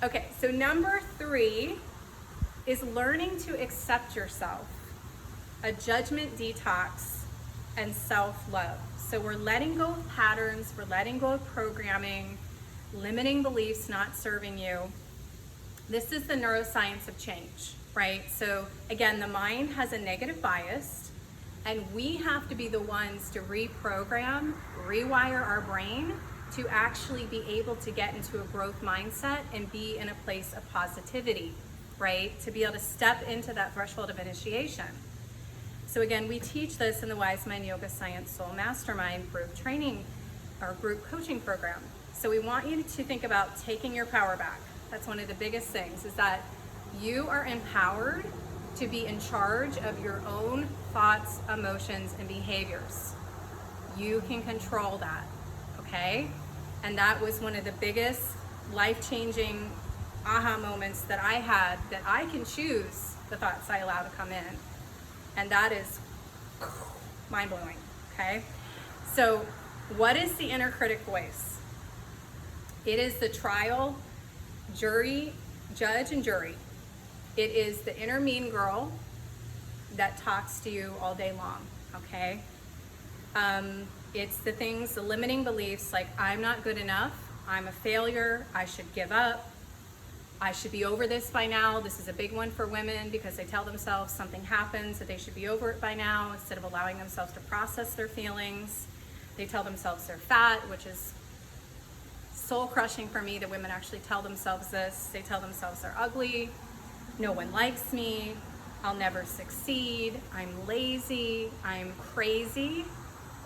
Okay, so number 3 is learning to accept yourself, a judgment detox, and self-love. So we're letting go of patterns, we're letting go of programming, limiting beliefs not serving you. This is the neuroscience of change, right? So again, the mind has a negative bias, and we have to be the ones to reprogram, rewire our brain to actually be able to get into a growth mindset and be in a place of positivity, right? To be able to step into that threshold of initiation. So again, we teach this in the Wise Mind Yoga Science Soul Mastermind group training or group coaching program. So we want you to think about taking your power back. That's one of the biggest things, is that you are empowered to be in charge of your own thoughts, emotions, and behaviors. You can control that, okay? And that was one of the biggest life-changing aha moments that I had, that I can choose the thoughts I allow to come in. And that is mind-blowing, okay? So what is the inner critic voice? It is the trial, judge and jury. It is the inner mean girl that talks to you all day long, okay? It's the things, the limiting beliefs like I'm not good enough, I'm a failure, I should give up, I should be over this by now. This is a big one for women because they tell themselves something happens that they should be over it by now instead of allowing themselves to process their feelings. They tell themselves they're fat, which is soul crushing for me that women actually tell themselves this. They tell themselves they're ugly, no one likes me, I'll never succeed, I'm lazy, I'm crazy,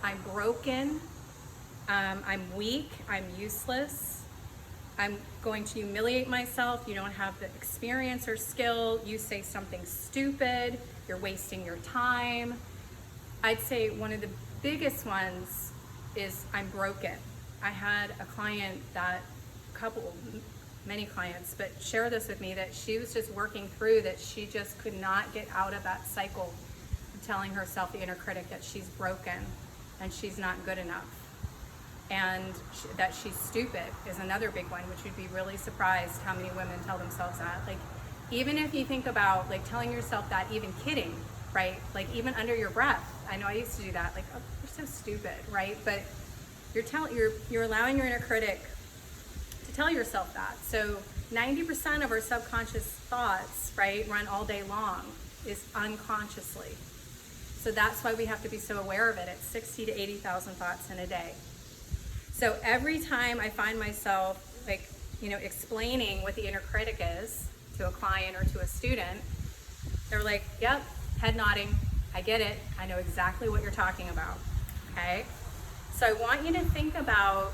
I'm broken, I'm weak, I'm useless, I'm going to humiliate myself, you don't have the experience or skill, you say something stupid, you're wasting your time. I'd say one of the biggest ones is I'm broken. I had a client many clients, but share this with me, that she was just working through that she just could not get out of that cycle of telling herself, the inner critic, that she's broken and she's not good enough. And that she's stupid is another big one, which you'd be really surprised how many women tell themselves that. Like, even if you think about like telling yourself that, even kidding, right? Like even under your breath. I know I used to do that. Like, oh, you're so stupid, right? But you're allowing your inner critic to tell yourself that. So 90% of our subconscious thoughts, right, run all day long, is unconsciously. So that's why we have to be so aware of it. It's 60 to 80,000 thoughts in a day. So every time I find myself like, explaining what the inner critic is to a client or to a student, they're like, yep, head nodding, I get it, I know exactly what you're talking about, okay? So I want you to think about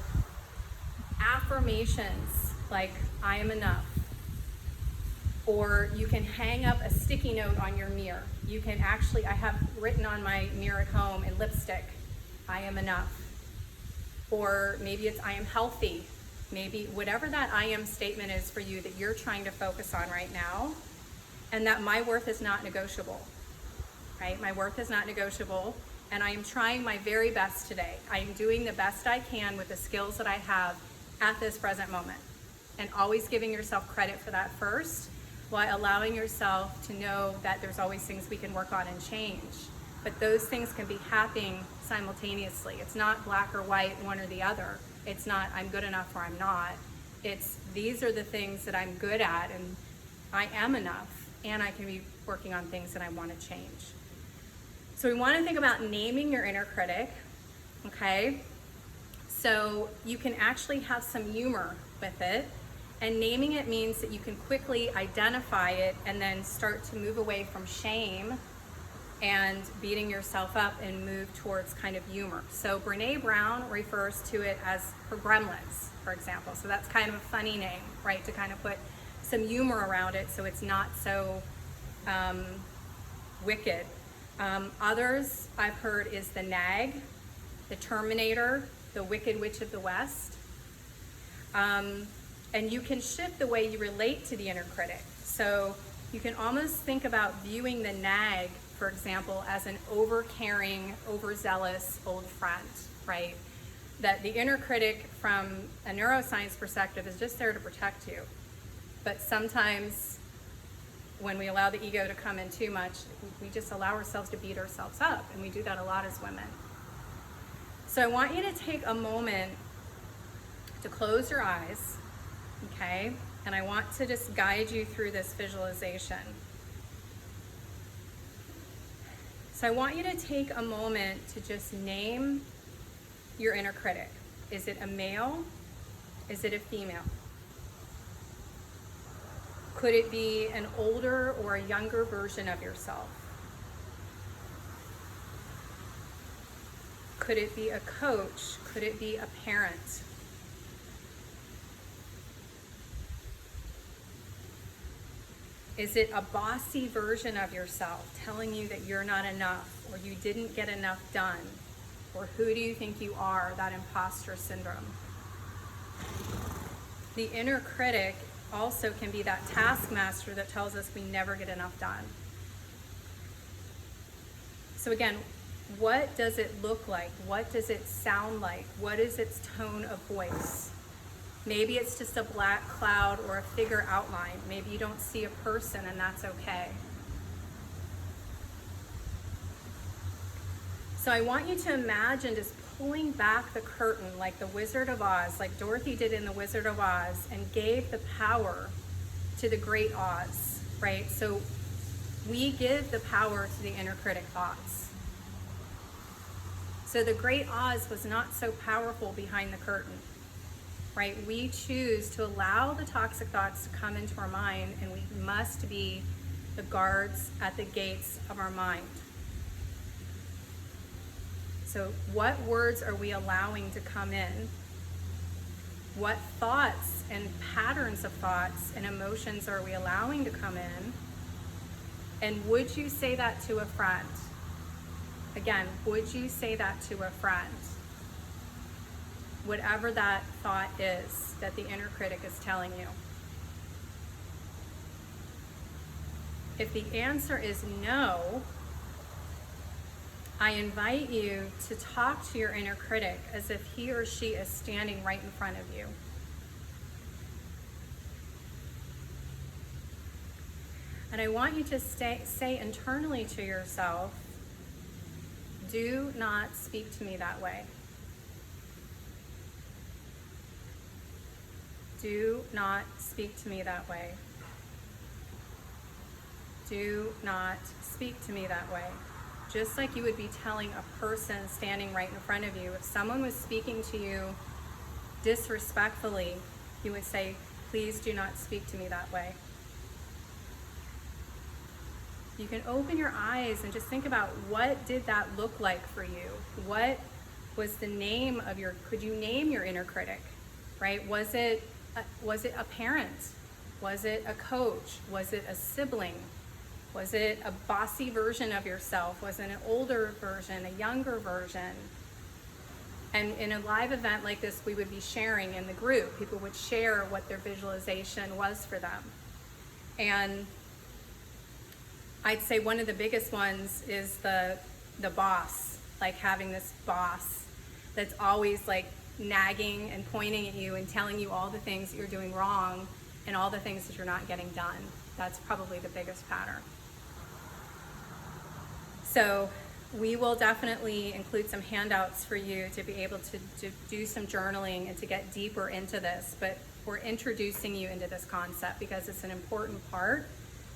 affirmations like, I am enough. Or you can hang up a sticky note on your mirror. You can actually, I have written on my mirror at home in lipstick, I am enough. Or maybe it's I am healthy. Maybe whatever that I am statement is for you that you're trying to focus on right now, and that my worth is not negotiable, right? My worth is not negotiable, and I am trying my very best today. I am doing the best I can with the skills that I have at this present moment, and always giving yourself credit for that first, while allowing yourself to know that there's always things we can work on and change. But those things can be happening simultaneously. It's not black or white, one or the other. It's not I'm good enough or I'm not. It's these are the things that I'm good at and I am enough, and I can be working on things that I want to change. So we want to think about naming your inner critic, okay? So you can actually have some humor with it, and naming it means that you can quickly identify it and then start to move away from shame and beating yourself up and move towards kind of humor. So Brene Brown refers to it as her gremlins, for example. So that's kind of a funny name, right? To kind of put some humor around it so it's not so wicked. Others I've heard is the nag, the terminator, the wicked witch of the West. And you can shift the way you relate to the inner critic. So you can almost think about viewing the nag, for example, as an over-caring, overzealous old friend, right? That the inner critic from a neuroscience perspective is just there to protect you. But sometimes when we allow the ego to come in too much, we just allow ourselves to beat ourselves up, and we do that a lot as women. So I want you to take a moment to close your eyes, okay? And I want to just guide you through this visualization. So I want you to take a moment to just name your inner critic. Is it a male? Is it a female? Could it be an older or a younger version of yourself? Could it be a coach? Could it be a parent? Is it a bossy version of yourself telling you that you're not enough, or you didn't get enough done? Or who do you think you are, that imposter syndrome? The inner critic also can be that taskmaster that tells us we never get enough done. So again, what does it look like? What does it sound like? What is its tone of voice? Maybe it's just a black cloud or a figure outline. Maybe you don't see a person, and that's okay. So I want you to imagine just pulling back the curtain like the Wizard of Oz, like Dorothy did in the Wizard of Oz, and gave the power to the great Oz, right? So we give the power to the inner critic thoughts. So the great Oz was not so powerful behind the curtain, right? We choose to allow the toxic thoughts to come into our mind, and we must be the guards at the gates of our mind. So what words are we allowing to come in? What thoughts and patterns of thoughts and emotions are we allowing to come in? And would you say that to a friend? Again, would you say that to a friend? Whatever that thought is that the inner critic is telling you. If the answer is no, I invite you to talk to your inner critic as if he or she is standing right in front of you. And I want you to say internally to yourself, do not speak to me that way. Do not speak to me that way. Do not speak to me that way. Just like you would be telling a person standing right in front of you. If someone was speaking to you disrespectfully, you would say, please do not speak to me that way. You can open your eyes and just think about, what did that look like for you? What was the name of could you name your inner critic, right? Was it a parent? Was it a coach? Was it a sibling? Was it a bossy version of yourself? Was it an older version, a younger version? And in a live event like this, we would be sharing in the group. People would share what their visualization was for them. And I'd say one of the biggest ones is the boss, like having this boss that's always like nagging and pointing at you and telling you all the things that you're doing wrong and all the things that you're not getting done. That's probably the biggest pattern. So we will definitely include some handouts for you to be able to do some journaling and to get deeper into this, but we're introducing you into this concept because it's an important part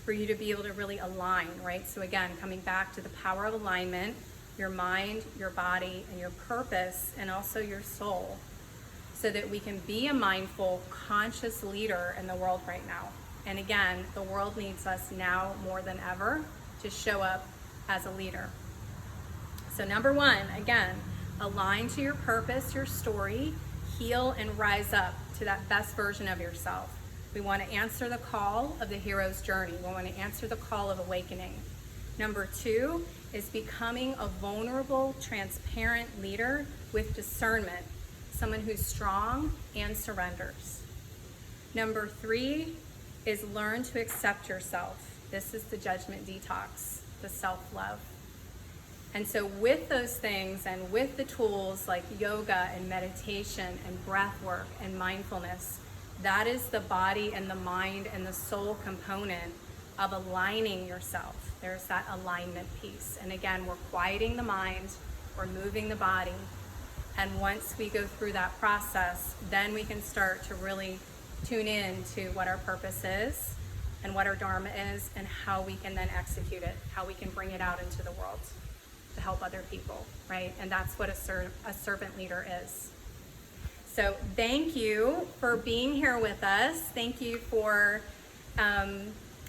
for you to be able to really align, right? So again, coming back to the power of alignment, your mind, your body, and your purpose, and also your soul, so that we can be a mindful, conscious leader in the world right now. And again, the world needs us now more than ever to show up as a leader. So number one, again, align to your purpose, your story, heal and rise up to that best version of yourself. We want to answer the call of the hero's journey. We want to answer the call of awakening. Number two is becoming a vulnerable, transparent leader with discernment, someone who's strong and surrenders. Number three is learn to accept yourself. This is the judgment detox, the self-love. And so with those things and with the tools like yoga and meditation and breath work and mindfulness, That is the body and the mind and the soul component of aligning yourself. There's that alignment piece. And again, we're quieting the mind, we're moving the body. And once we go through that process, then we can start to really tune in to what our purpose is and what our dharma is and how we can then execute it, how we can bring it out into the world to help other people, right? And that's what a servant leader is. So thank you for being here with us. Thank you for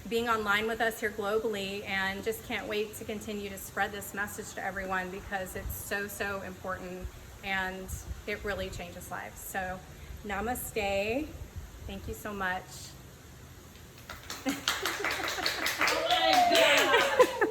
being online with us here globally, and just can't wait to continue to spread this message to everyone because it's so, so important and it really changes lives. So namaste. Thank you so much. Oh my God.